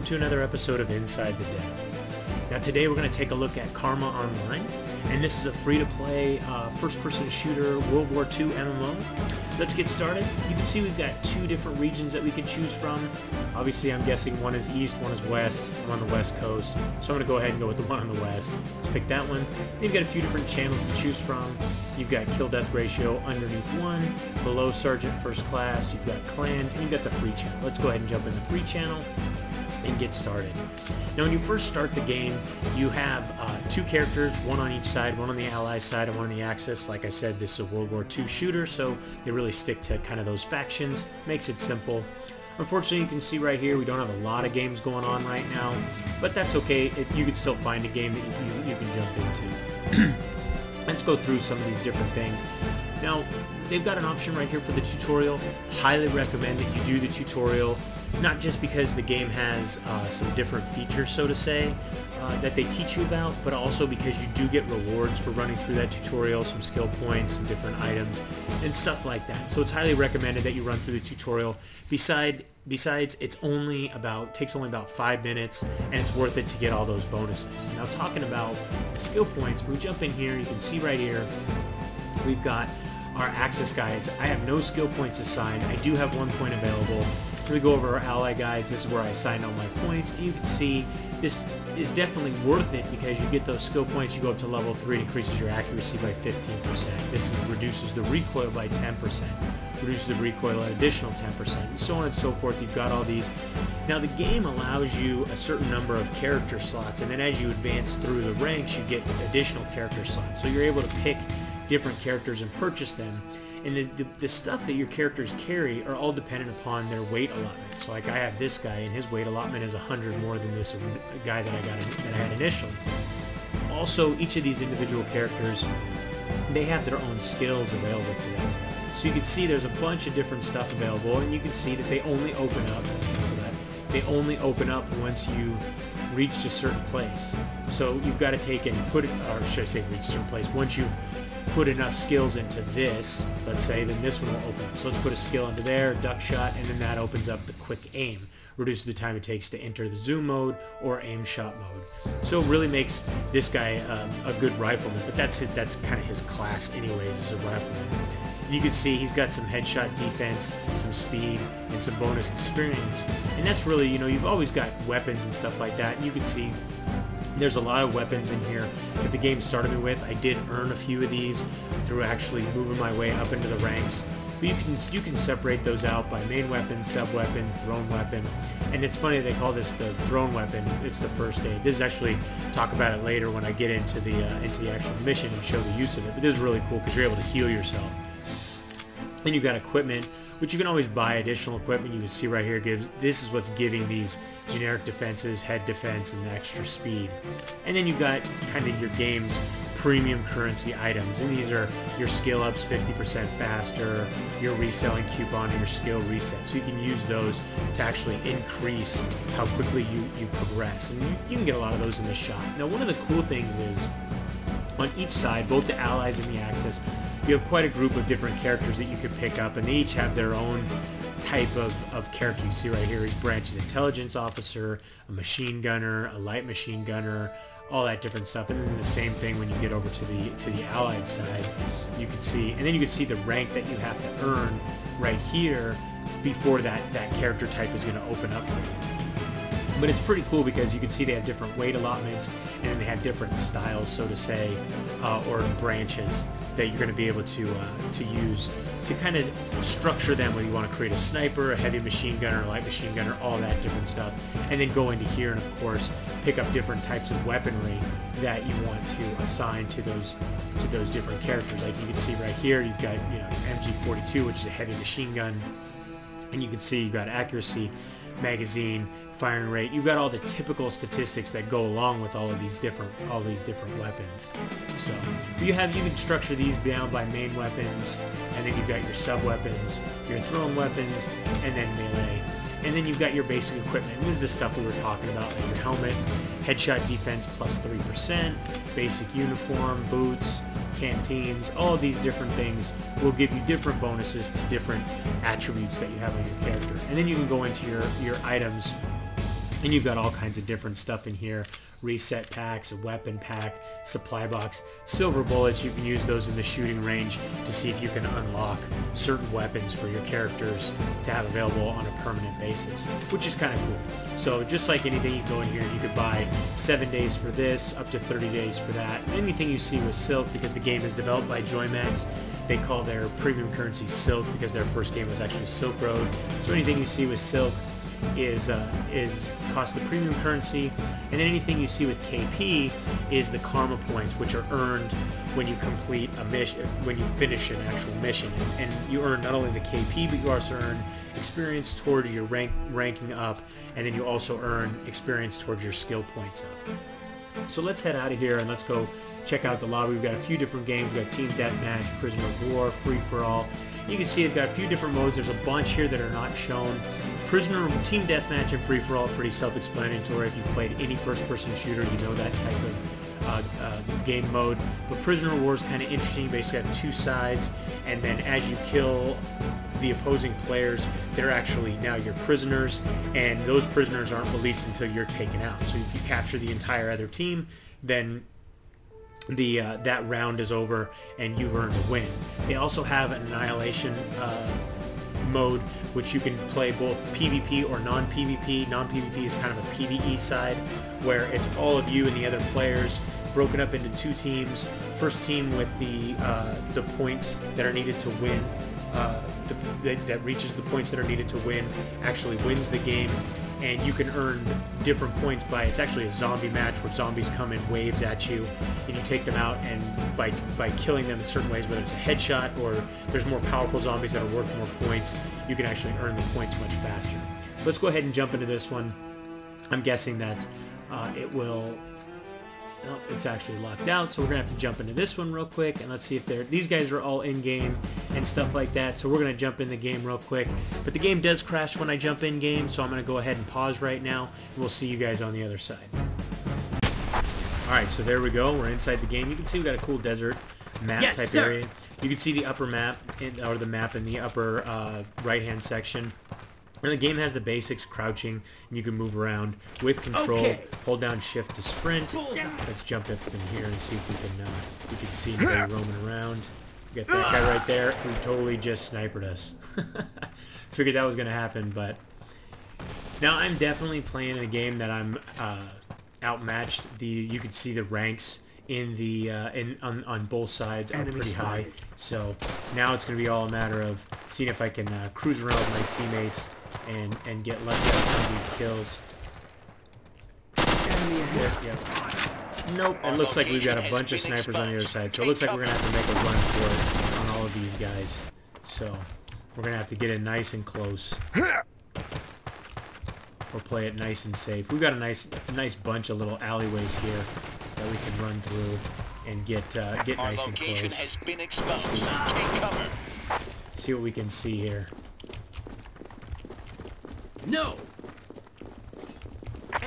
to another episode of Inside the Den. Now today we're going to take a look at Karma Online, and this is a free-to-play first-person shooter World War II MMO. Let's get started. You can see we've got two different regions that we can choose from. Obviously I'm guessing one is east, one is west. I'm on the west coast, so I'm going to go ahead and go with the one on the west. Let's pick that one. Then you've got a few different channels to choose from. You've got kill-death ratio underneath 1, below sergeant first class, you've got clans, and you've got the free channel. Let's go ahead and jump in the free channel and get started. Now when you first start the game, you have two characters, one on each side, one on the ally side and one on the Axis. Like I said, this is a World War II shooter, so they really stick to kind of those factions. Makes it simple. Unfortunately, you can see right here we don't have a lot of games going on right now, but that's okay. You can still find a game that you can jump into. Let's go through some of these different things. Now, they've got an option right here for the tutorial. Highly recommend that you do the tutorial, not just because the game has some different features, so to say, that they teach you about, but also because you do get rewards for running through that tutorial, some skill points, some different items, and stuff like that. So it's highly recommended that you run through the tutorial. Besides, it's takes only about 5 minutes, and it's worth it to get all those bonuses. Now, talking about skill points, when we jump in here, you can see right here, we've got our Axis guys. I have no skill points assigned. I do have 1 point available. We go over our ally guys. This is where I assigned all my points, and you can see this is definitely worth it because you get those skill points. You go up to level 3, it increases your accuracy by 15%. This reduces the recoil by 10%, reduces the recoil an additional 10%, and so on and so forth. You've got all these. Now the game allows you a certain number of character slots, and then as you advance through the ranks, you get additional character slots. So you're able to pick different characters and purchase them. And the stuff that your characters carry are all dependent upon their weight allotment. So like I have this guy, and his weight allotment is 100 more than this guy that I had initially. Also, each of these individual characters, they have their own skills available to them. So you can see there's a bunch of different stuff available, and you can see that they only open up. They only open up once you've reached a certain place. So you've got to take and put it, or should I say reach a certain place, once you've put enough skills into this, let's say, then this one will open up. So let's put a skill into there, duck shot, and then that opens up the quick aim. Reduces the time it takes to enter the zoom mode or aim shot mode. So it really makes this guy a good rifleman, but that's kind of his class anyways, as a rifleman. And you can see he's got some headshot defense, some speed, and some bonus experience. And that's really, you've always got weapons and stuff like that, and you can see there's a lot of weapons in here that the game started me with. I did earn a few of these through actually moving my way up into the ranks. But you can separate those out by main weapon, sub-weapon, thrown weapon. And it's funny they call this the thrown weapon. It's the first aid. This is actually, talk about it later when I get into the actual mission and show the use of it. But this is really cool because you're able to heal yourself. Then you've got equipment, which you can always buy additional equipment. You can see right here, this is what's giving these generic defenses, head defense, and extra speed. And then you've got kind of your game's premium currency items, and these are your skill ups 50% faster, your reselling coupon, and your skill reset. So you can use those to actually increase how quickly you progress. And you can get a lot of those in the shop. Now one of the cool things is, on each side, both the allies and the Axis, you have quite a group of different characters that you can pick up, and they each have their own type of character. You see right here, each branch is intelligence officer, a machine gunner, a light machine gunner, all that different stuff. And then the same thing when you get over to the allied side, you can see, and then you can see the rank that you have to earn right here before that character type is going to open up for you. But it's pretty cool because you can see they have different weight allotments, and then they have different styles, so to say, or branches that you're going to be able to use to kind of structure them, whether you want to create a sniper, a heavy machine gunner, a light machine gunner, all that different stuff. And then go into here and, of course, pick up different types of weaponry that you want to assign to those different characters. Like you can see right here, you've got MG42, which is a heavy machine gun, and you can see you've got accuracy, magazine, firing rate. You've got all the typical statistics that go along with all these different weapons. So you can structure these down by main weapons, and then you've got your sub weapons, your thrown weapons, and then melee. And then you've got your basic equipment. And this is the stuff we were talking about, like your helmet, headshot defense plus 3%, basic uniform, boots, canteens, all of these different things will give you different bonuses to different attributes that you have on your character. And then you can go into your items And you've got all kinds of different stuff in here. Reset packs, a weapon pack, supply box, silver bullets. You can use those in the shooting range to see if you can unlock certain weapons for your characters to have available on a permanent basis, which is kind of cool. So just like anything, you go in here, you could buy 7 days for this, up to 30 days for that. Anything you see with Silk, because the game is developed by Joymax, they call their premium currency Silk because their first game was actually Silk Road. So anything you see with Silk is cost the premium currency, and then anything you see with KP is the karma points, which are earned when you complete a mission, when you finish an actual mission, and you earn not only the KP, but you also earn experience toward your ranking up, and then you also earn experience towards your skill points up. So let's head out of here and let's go check out the lobby. We've got a few different games. We've got Team Deathmatch, Prisoner of War, Free for All. You can see we've got a few different modes. There's a bunch here that are not shown. Team Deathmatch and Free for All are pretty self-explanatory. If you've played any first-person shooter, you know that type of game mode. But Prisoner of War is kind of interesting. You basically have two sides, and then as you kill the opposing players, they're actually now your prisoners, and those prisoners aren't released until you're taken out. So if you capture the entire other team, then that round is over and you've earned a win. They also have an Annihilation mode, which you can play both PvP or non-PvP. Non-PvP is kind of a PvE side, where it's all of you and the other players broken up into two teams. First team with the points that are needed to win, that reaches the points that are needed to win, actually wins the game. And you can earn different points by, it's actually a zombie match where zombies come in waves at you and you take them out, and by killing them in certain ways, whether it's a headshot or there's more powerful zombies that are worth more points, you can actually earn the points much faster. Let's go ahead and jump into this one. I'm guessing that it will... Oh, it's actually locked out, so we're gonna have to jump into this one real quick, and let's see if these guys are all in game and stuff like that. So we're gonna jump in the game real quick, but the game does crash when I jump in game, so I'm gonna go ahead and pause right now, and we'll see you guys on the other side. Alright, so there we go, we're inside the game. You can see we got a cool desert map type area. You can see the upper map, or the map in the upper right hand section. And the game has the basics: crouching, and you can move around with control. Okay. Hold down shift to sprint. Let's jump up in here and see if we can see anybody roaming around. We got that guy right there who totally just sniped us. Figured that was going to happen, but now I'm definitely playing a game that I'm outmatched. You can see the ranks in the on both sides are pretty high. So now it's going to be all a matter of seeing if I can cruise around with my teammates and get lucky on some of these kills. Nope, it looks like we've got a bunch of snipers on the other side, so it looks like we're going to have to make a run for it on all of these guys. So we're going to have to get in nice and close, or play it nice and safe. We've got a nice bunch of little alleyways here that we can run through and get nice and close. See what we can see here. No.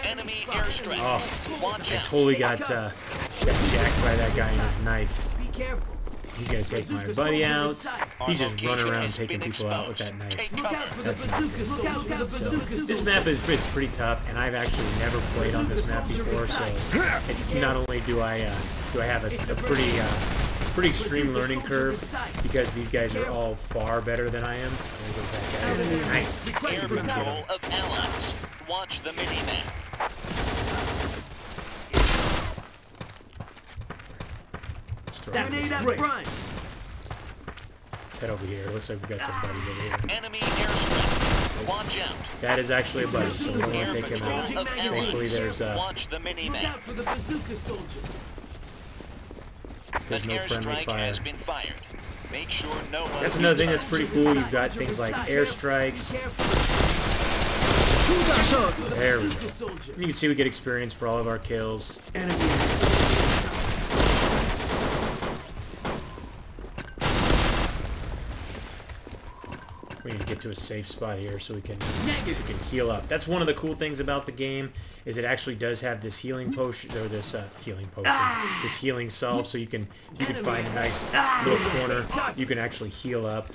Enemy airstrike. Oh, I totally got jacked by that guy and his knife. Be careful. He's gonna take my buddy out. He's just running around taking people out with that knife. That's not good. So, this map is pretty tough, and I've actually never played on this map before. So it's not only do I have a pretty extreme learning curve, because these guys are all far better than I am. There goes that guy with a knife. Air control of allies. Watch the mini-map. Grenade up front. Let's head over here. It looks like we've got some buddies over here. Enemy airstrike. Watch out. That is actually a buddy, so we don't want to take him out. Thankfully, there's Watch the mini-map. There's no friendly fire. Has been fired. Make sure no one. That's another thing that's pretty cool. You've got things like airstrikes. There we go. You can see we get experience for all of our kills. We need to get to a safe spot here so we can heal up. That's one of the cool things about the game, is it actually does have this healing potion, or this this healing salve. So you can find a nice little corner, you can actually heal up.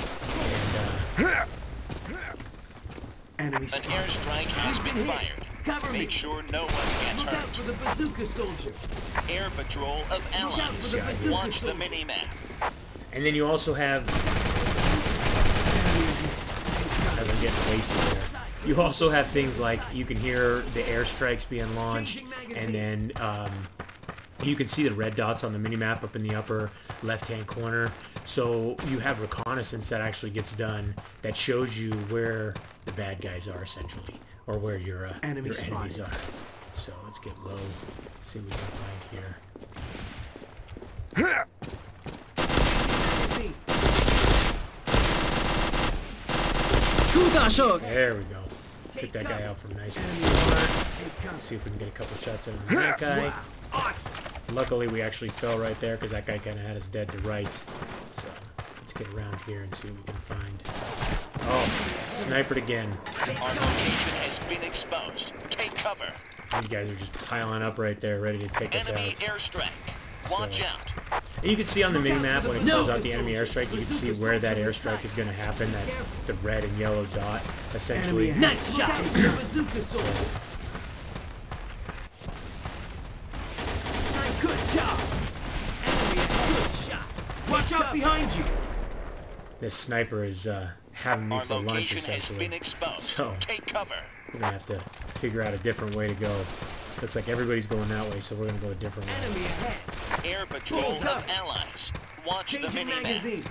And an airstrike has been fired. Cover me. Make sure no one gets Look out hurt. for the bazooka soldier. Air patrol of Look out for the allies. bazooka Watch the soldier. mini-map. And then you also have, as I'm getting wasted there, you also have things like you can hear the airstrikes being launched, and then you can see the red dots on the minimap up in the upper left-hand corner. So you have reconnaissance that actually gets done that shows you where the bad guys are, essentially, or where your enemies are. So let's get low, see what we can find here. There we go. Took that guy out from nice and hard. See if we can get a couple shots in on that guy. Luckily, we actually fell right there because that guy kind of had us dead to rights. So let's get around here and see what we can find. Oh, sniped again. Our location has been exposed. Take cover. These guys are just piling up right there, ready to take us Enemy out. airstrike. Watch out. And you can see on the minimap when it calls out the enemy airstrike, you can see where that airstrike is going to happen, that the red and yellow dot, essentially. Nice shot. Bazooka soldier. Good job. Enemy, good shot. Watch out behind you. This sniper is having me Our for lunch, location has essentially. been exposed. So Take cover. we're going to have to figure out a different way to go. Looks like everybody's going that way, so we're going to go a different way. Enemy ahead. Air patrol of allies. Watch the Changing mini-map. magazine.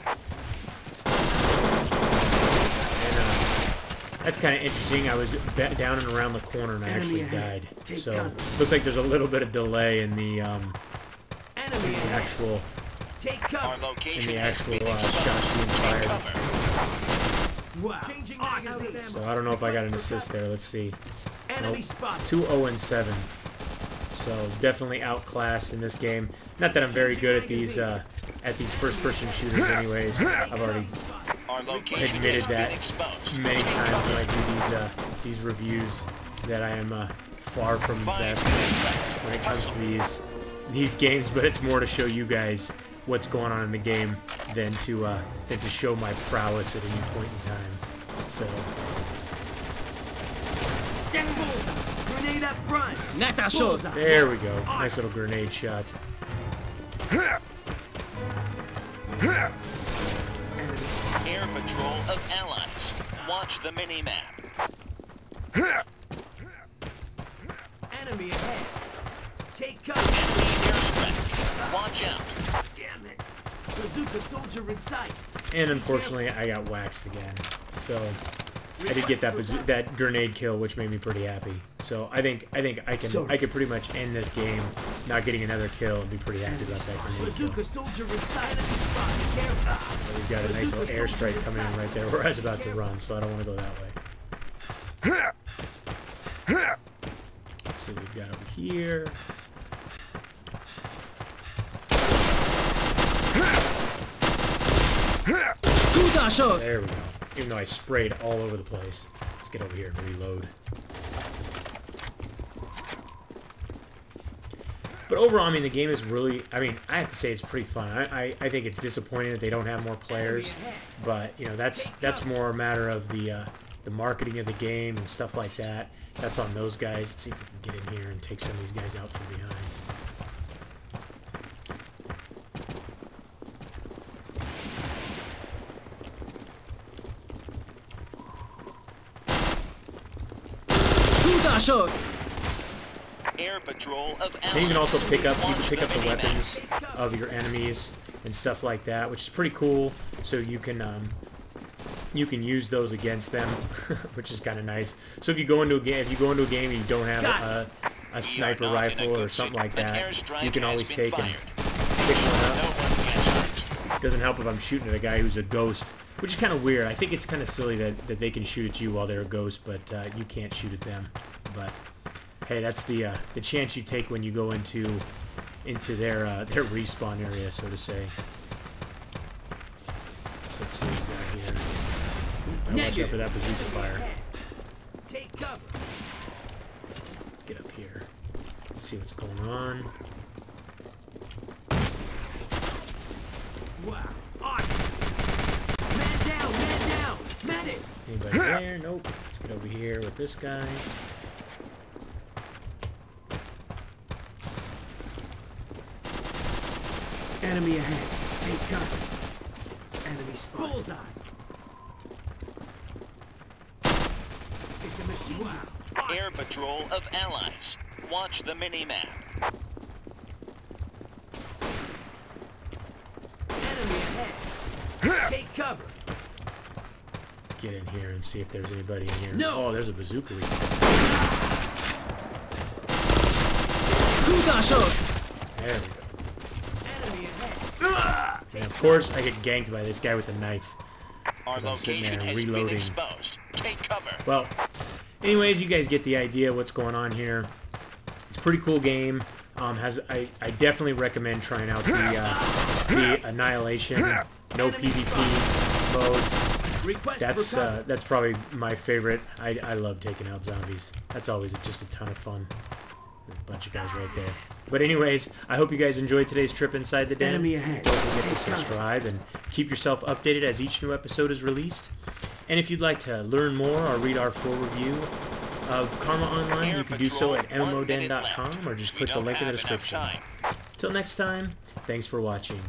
And that's kind of interesting. I was down and around the corner and I actually died. So looks like there's a little bit of delay in the actual Take cover. Our location has shots been being exposed. Take fired. cover. Wow. Changing magazine. So I don't know if I got an assist there. Let's see. Enemy Nope. spotted. 2-0-7. So definitely outclassed in this game. Not that I'm very good at these first-person shooters, anyways. I've already Our location admitted has that been exposed. many Take times cover. when I do these reviews that I am far from the 5 best minutes left. when it comes to these games. But it's more to show you guys what's going on in the game than to show my prowess at any point in time. So. Grenade up front. There we go. Nice little grenade shot. Air patrol of allies. Watch the mini-map. Enemy ahead. Take cover. Enemy airstrike. Watch out. Damn it. Bazooka soldier in sight. And unfortunately, I got waxed again. So I did get that grenade kill, which made me pretty happy. So I think I could pretty much end this game not getting another kill and be pretty happy about that grenade kill. Bazooka soldier inside of the spot. Careful. We've got a nice little airstrike coming in right there where I was about to run, so I don't want to go that way. Let's see what we've got over here. There we go. Even though I sprayed all over the place. Let's get over here and reload. But overall, I mean, the game is really, I mean, I have to say it's pretty fun. I think it's disappointing that they don't have more players, but, you know, that's more a matter of the marketing of the game and stuff like that. That's on those guys. Let's see if we can get in here and take some of these guys out from behind. Air patrol of allies. And you can also pick up Watch the mini-map. weapons of your enemies and stuff like that, which is pretty cool. So you can use those against them, which is kind of nice. So if you go into a game, and you don't have a sniper rifle or something like that, you can always take and pick one up. It doesn't help if I'm shooting at a guy who's a ghost, which is kind of weird. I think it's kind of silly that they can shoot at you while they're a ghost, but you can't shoot at them. But hey, that's the chance you take when you go into their respawn area, so to say. Let's see what we got here. Watch out for that bazooka fire. Take cover. Let's get up here. Let's see what's going on. Wow. Awesome. Man down, man down. Medic. Anybody there? Nope. Let's get over here with this guy. Enemy ahead. Take cover. Enemy spotted. Bullseye. It's a machine. Wow. Air patrol of allies. Watch the mini-map. Enemy ahead. Take cover. Let's get in here and see if there's anybody in here. No. Oh, there's a bazooka. Enemy There we go. ahead. And of course, I get ganked by this guy with a knife. Our 'Cause I'm sitting there location has been reloading. exposed. Take cover. Well, anyways, you guys get the idea what's going on here. It's a pretty cool game. I definitely recommend trying out the Annihilation, no PvP mode. Request That's probably my favorite. I love taking out zombies. That's always just a ton of fun. There's a bunch of guys right there. But anyways, I hope you guys enjoyed today's trip inside the den. Enemy ahead. Don't forget to subscribe and keep yourself updated as each new episode is released. And if you'd like to learn more or read our full review of Karma Online, you can do so at MMODen.com or just click the link in the description. Till next time, thanks for watching.